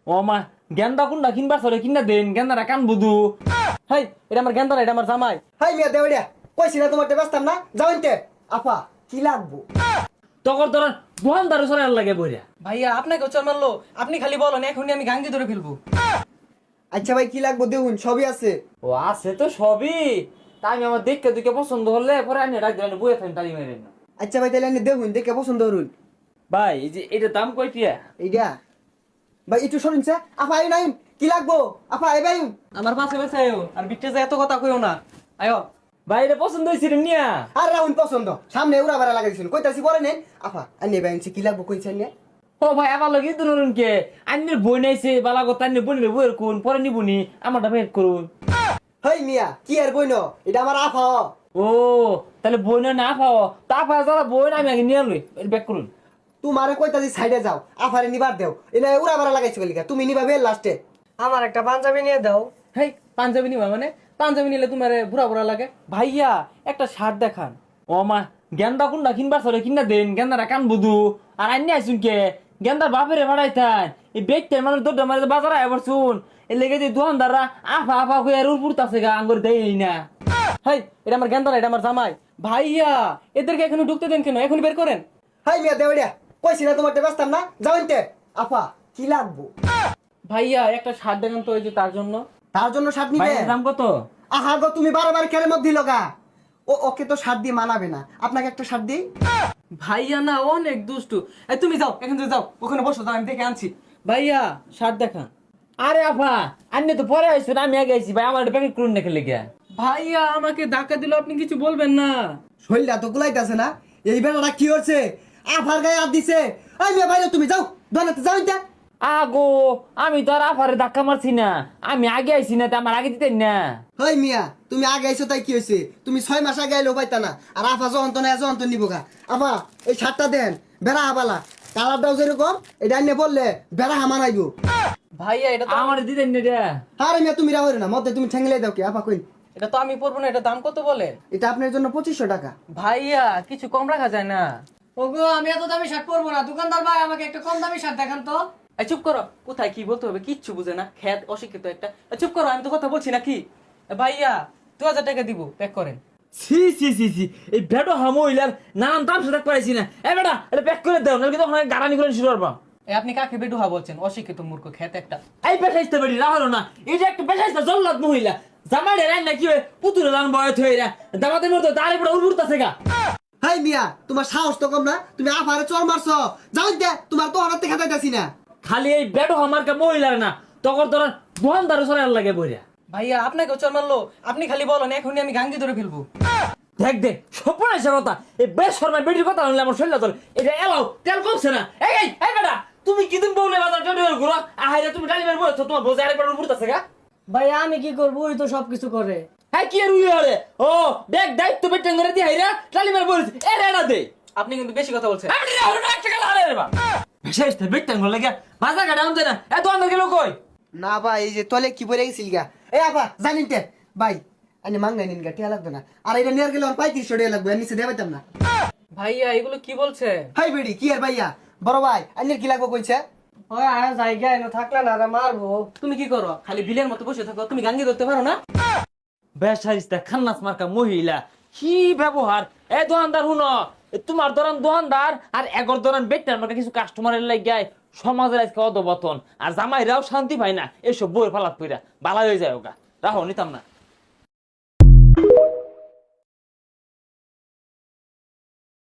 ও মা গেন্দা কোনটা কিনবার সরে কিনা দেন গেন্দারা কান বুধু। হাই এটা আমার গেন্দা না, এটা আমার জামাই। হাই মিয়া দেওয়া কইছি না তোমার ব্যস্তাম না যাওয়াইতে আপা কি লাগবো তখন তোর দোকানদার সরে লাগে বইরা। ভাইয়া আপনাকে চোর মারলো, আপনি খালি বলেন এখনই আমি গাঙ্গি ধরে ফেলবো। আচ্ছা ভাই কি লাগবো দেখুন সবই আছে। ও আছে তো সবই, তা আমি আমার দেখে দুকে পছন্দ হলে পরে আনি ডাক দিলেন বইয়ে থাকেন তালি মেরেন না। আচ্ছা ভাই তাহলে আপনি দেখুন দেখে পছন্দ করুন। ভাই এই যে এটার দাম কয়টিয়া? এইটা ভাই একটু শুনুন স্যার আপা আই নাই কি লাগবো আপা আই ভাই আমার পাশে বসে আয়ো, আর বিটে যায় এত কথা কইও না। আয়ো ভাই এটা পছন্দ হয়েছিল নিয়া। আর রাউন পছন্দ সামনে উড়া বাড়া লাগাইছেন কইতাছি পরে নেন আপা আনি ভাই কি লাগবো কইছেন না। ও ভাই আবার লগে ধরুন কে আন্নের বই নাইছে বালা কথা আন্নের বোনের বইয়ের কোন পরে নিবনি আমারটা বের করুন। হেই মিয়া কি আর বইন এটা আমার আফা। ও তাহলে বই না পাও তা পাওয়া যারা বই না আমি আগে নিয়ে লই ব্যাক করুন। তোমারে কইতাছি সাইডে যাও আফারে নিবার দেও এনে উড়া বাড়া লাগাইছো লিগা তুমি নিবাবে লাস্টে। আমার একটা পাঞ্জাবি নিয়ে দাও। হেই পাঞ্জাবি নিবা মানে পাঞ্জাবি নিলে তোমার বুড়া বুড়া লাগে। ভাইয়া একটা শার্ট দেখান। ও মা গেন্দা কোনটা কিনবার সরে কিনা দেন গেন্দারা কান বুধু। আর আইনি আইসুন কে গেন্দার বাপেরে ভাড়াইতান এই বেগটার মানুষ দৌড়া মারে বাজারে আবার শুন এর লেগে যে দোকানদাররা আফা আফা হয়ে আর উড়তাছে গা আঙ্গুর দেই না। হাই এটা আমার গেন্দা না, এটা আমার জামাই। ভাইয়া এদেরকে এখনো ঢুকতে দেন কেন, এখন বের করেন। হাই মিয়া দেওয়া কইছি না তোমার ব্যস্তাম না যাওয়াইতে আপা কি লাগবো। ভাইয়া একটা শার্ট দেখান তো, ওই যে তার জন্য। তার জন্য শার্ট ভাই নিবে এর দাম কত? আহা গো তুমি বারবার কেড়ে মধ্যে লগা ও ওকে তো শার্ট দিয়ে মানাবে না আপনাকে একটা শার্ট দিই। ভাইয়া না অনেক দুষ্টু। এই তুমি যাও এখান থেকে যাও, ওখানে বসো, দাও আমি দেখে আনছি। ভাইয়া শার্ট দেখান। আরে আফা আন্নে তো পরে আইসুন আমি আগে আইসি ভাই আমার প্যাকেট করুন না খেলে গিয়া। ভাইয়া আমাকে ধাক্কা দিল, আপনি কিছু বলবেন না। শরীরটা তো গুলাইতেছে না এই বেড়াটা কি হচ্ছে আফার গায়ে হাত দিছে। এই মিয়া বাইরে তুমি যাও দোকানে যাওয়াইতে। আগো আমি তো আর আফারে ধাক্কা মারছি না, আমি আগে আইসি না তো আমার আগে দিতেন না। হই মিয়া তুমি আগে আইছো তাই কি হয়েছে তুমি 6 মাস আগে আইলেও পাইতা না আর আফা যখন তো না যখন তো নিবো গা। আফা এই শার্টটা দেন বেড়া হাবালা কালারটাও যেরকম এটা নিয়ে বললে বেড়া হামা নাইবো। ভাইয়া এটা তো আমার দিতেন না রে। আরে মিয়া তুমি রাহরে না মধ্যে তুমি ঠেঙ্গলে দাও কি আপা কই এটা তো আমি পরবো না, এটা দাম কত বলে? এটা আপনার জন্য 2500 টাকা। ভাইয়া কিছু কম রাখা যায় না? ওগো আমি এত দামি শার্ট পরবো না, দোকানদার ভাই আমাকে একটা কম দামি শার্ট দেখান তো। এই চুপ করো, কোথায় কি বলতে হবে কিচ্ছু বুঝে না, খ্যাত অশিক্ষিত একটা। এই চুপ করো, আমি তো কথা বলছি নাকি। ভাইয়া 2000 টাকা দিব, প্যাক করেন। সি সি সি সি এই বেটো হামইলার নানান দাম সাথে পাইছি না। এ বেটা এটা প্যাক করে দাও নাকি তখন গাড়ানি করে শুরু করবা। আপনি কাকে বেডুহা বলছেন? অশিক্ষিত মূর্খ খ্যাত একটা। এই পেশাইতে বেরি রাহলো না এই যে একটা পেশাইতে জল্লাদ মহিলা জামাই রাই না কি হয় পুতুরে লান বয়স হইরা দামাতের মধ্যে তারে বড় উড়তাছে গা। হাই মিয়া তোমার সাহস তো কম না তুমি আফারে চর মারছো যাওইতে তোমার তো হাতে খাতাইতাছি না। খালি এই বেটো হামারকে মহিলার না তখন তোর দোকানদার সরে লাগে বইরা। ভাইয়া আপনাকে চোর মারলো, আপনি খালি বলেন এখনই আমি গাঙ্গি ধরে ফেলবো। দেখ দেখ সপন এসে কথা এই বেশ শর্মা বেটির কথা হলে আমার শরীর চলে এটা এলাও তেল কমছে না। এই এই এই বেটা তুমি কি দিন বউলে বাজার জন্য ঘুরো আহাইরা তুমি ডালি মারবো তোমার বোঝা আরেকবার উড়তাছে গা। ভাইয়া আমি কি করবো, ওই তো সবকিছু করে। হ্যাঁ কি আর উইলে হলে ও দেখ দায়িত্ব বেটেন করে দি হাইরা ডালি মারবো এ রেডা দে। আপনি কিন্তু বেশি কথা বলছেন। আমি রাহুল না একটা গেল আরে বা বিশেষ তে বেটেন করে লাগা বাজার গাড়ি আনতে না এ তো আন্দর গেল কই না ভাই এই যে তলে কি পরে গেছিল গা এই আপা জানিন তে ভাই আনি মাংনাই নিন গা টিয়া লাগবে না আর এটা নিয়ার গেলে 3500 টাকা লাগবে আর নিচে দেবাইতাম না। ভাইয়া এগুলো কি বলছে? হাই বেডি কি আর ভাইয়া বড় ভাই আনির কি লাগবে কইছে। ওই আর জায়গা এনে থাকলে না রে মারবো। তুমি কি করো, খালি বিলের মতো বসে থাকো? তুমি গাঙ্গি ধরতে পারো না? বেশারিস্তা খান্নাস মার্কা মহিলা কি ব্যবহার। এ দোকানদার হুনো তোমার ধরেন দোকানদার আর এগর ধরেন বেটার মার্কা কিছু কাস্টমারের লাগায় সমাজের আজকে অধপতন আর জামাইরাও শান্তি পায় না এসব বইয়ের ফালাত কইরা বালা হয়ে যায় ওগা রাহো নিতাম না।